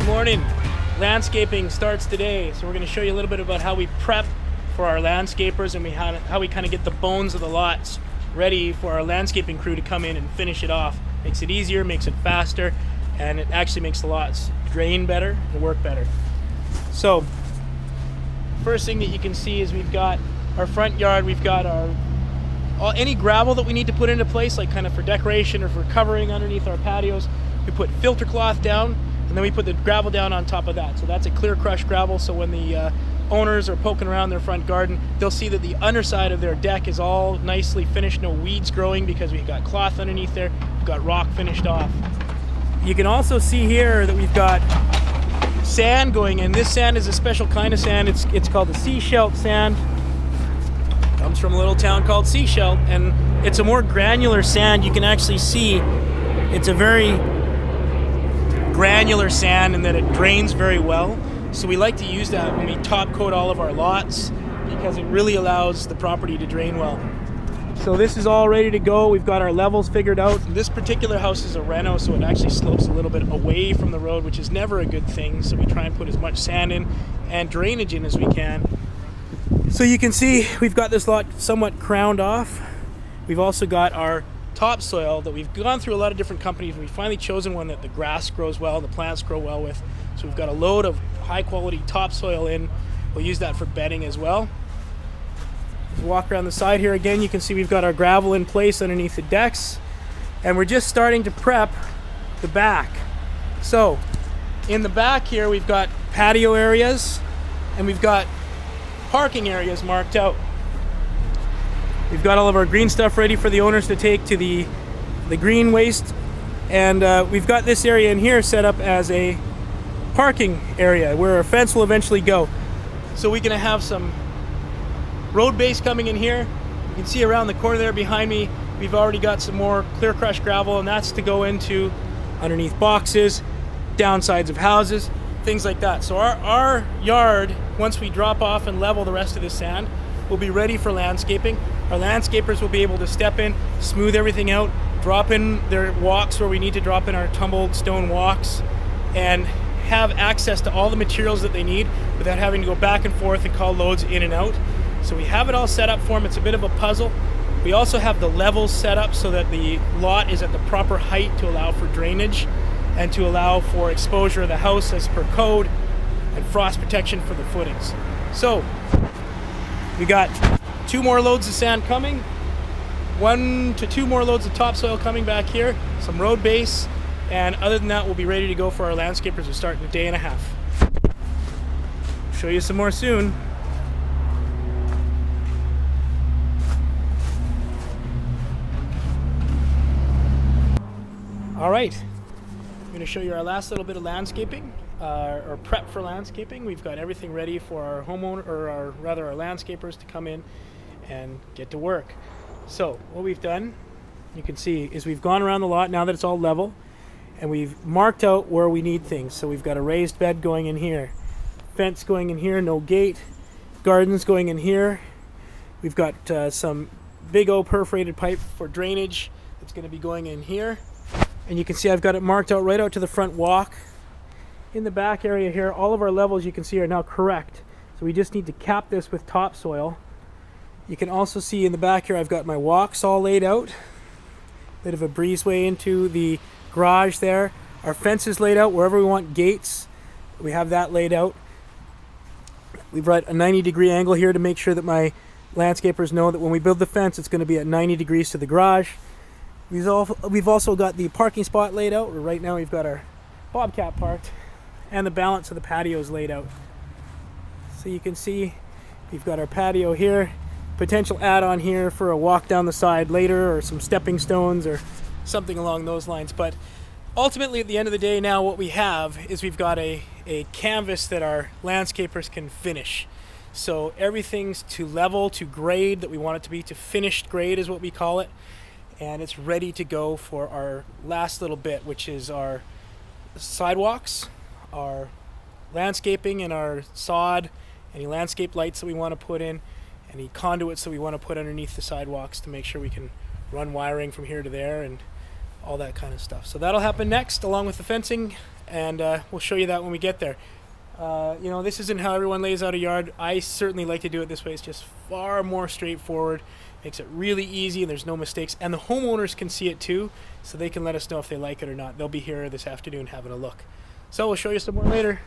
Morning. Landscaping starts today, so we're going to show you a little bit about how we prep for our landscapers and how we kind of get the bones of the lots ready for our landscaping crew to come in and finish it off. Makes it easier, makes it faster, and it actually makes the lots drain better and work better. So first thing that you can see is we've got our front yard. We've got any gravel that we need to put into place, like kind of for decoration or for covering underneath our patios. We put filter cloth down, and then we put the gravel down on top of that. So that's a clear crushed gravel, so when the owners are poking around their front garden, they'll see that the underside of their deck is all nicely finished, no weeds growing because we've got cloth underneath there, we've got rock finished off. You can also see here that we've got sand going in. This sand is a special kind of sand. It's called the seashell sand. Comes from a little town called Seashell, and it's a more granular sand. You can actually see it's a very granular sand and that it drains very well. So we like to use that when we top coat all of our lots because it really allows the property to drain well. So this is all ready to go. We've got our levels figured out. This particular house is a reno, so it actually slopes a little bit away from the road, which is never a good thing. So we try and put as much sand in and drainage in as we can. So you can see we've got this lot somewhat crowned off. We've also got our topsoil that we've gone through a lot of different companies, and we've finally chosen one that the grass grows well, the plants grow well with. So we've got a load of high quality topsoil in. We'll use that for bedding as well. If you walk around the side here again, you can see we've got our gravel in place underneath the decks, and we're just starting to prep the back. So in the back here we've got patio areas and we've got parking areas marked out. We've got all of our green stuff ready for the owners to take to the green waste, and we've got this area in here set up as a parking area where our fence will eventually go. So we're gonna have some road base coming in here. You can see around the corner there behind me, we've already got some more clear crushed gravel, and that's to go into underneath boxes, downsides of houses, things like that. So our yard, once we drop off and level the rest of the sand, will be ready for landscaping. Our landscapers will be able to step in, smooth everything out, drop in their walks where we need to drop in our tumbled stone walks, and have access to all the materials that they need without having to go back and forth and call loads in and out. So we have it all set up for them. It's a bit of a puzzle. We also have the levels set up so that the lot is at the proper height to allow for drainage and to allow for exposure of the house as per code, and frost protection for the footings. So we got 2 more loads of sand coming, 1 to 2 more loads of topsoil coming back here, some road base, and other than that we'll be ready to go for our landscapers. We'll start in a day and a half. Show you some more soon. All right, I'm going to show you our last little bit of landscaping, or prep for landscaping. We've got everything ready for our homeowner, or our landscapers to come in and get to work. So what we've done, you can see, is we've gone around the lot now that it's all level, and we've marked out where we need things. So we've got a raised bed going in here, fence going in here, no gate, gardens going in here. We've got some big old perforated pipe for drainage that's going to be going in here. And you can see I've got it marked out right out to the front walk. In the back area here, all of our levels you can see are now correct. So we just need to cap this with topsoil. You can also see in the back here I've got my walks all laid out. Bit of a breezeway into the garage there. Our fence is laid out wherever we want gates. We have that laid out. We've got a 90-degree angle here to make sure that my landscapers know that when we build the fence it's going to be at 90 degrees to the garage. We've also got the parking spot laid out. Right now we've got our bobcat parked, and the balance of the patio is laid out. So you can see we've got our patio here, potential add-on here for a walk down the side later, or some stepping stones or something along those lines. But ultimately at the end of the day now what we have is we've got a canvas that our landscapers can finish. So everything's to level, to grade that we want it to be, to finished grade is what we call it. And it's ready to go for our last little bit, which is our sidewalks, our landscaping, and our sod, any landscape lights that we want to put in, any conduits that we want to put underneath the sidewalks to make sure we can run wiring from here to there, and all that kind of stuff. So that'll happen next, along with the fencing, and we'll show you that when we get there. You know, this isn't how everyone lays out a yard. I certainly like to do it this way. It's just far more straightforward. Makes it really easy, and there's no mistakes. And the homeowners can see it too, so they can let us know if they like it or not. They'll be here this afternoon having a look. So we'll show you some more later.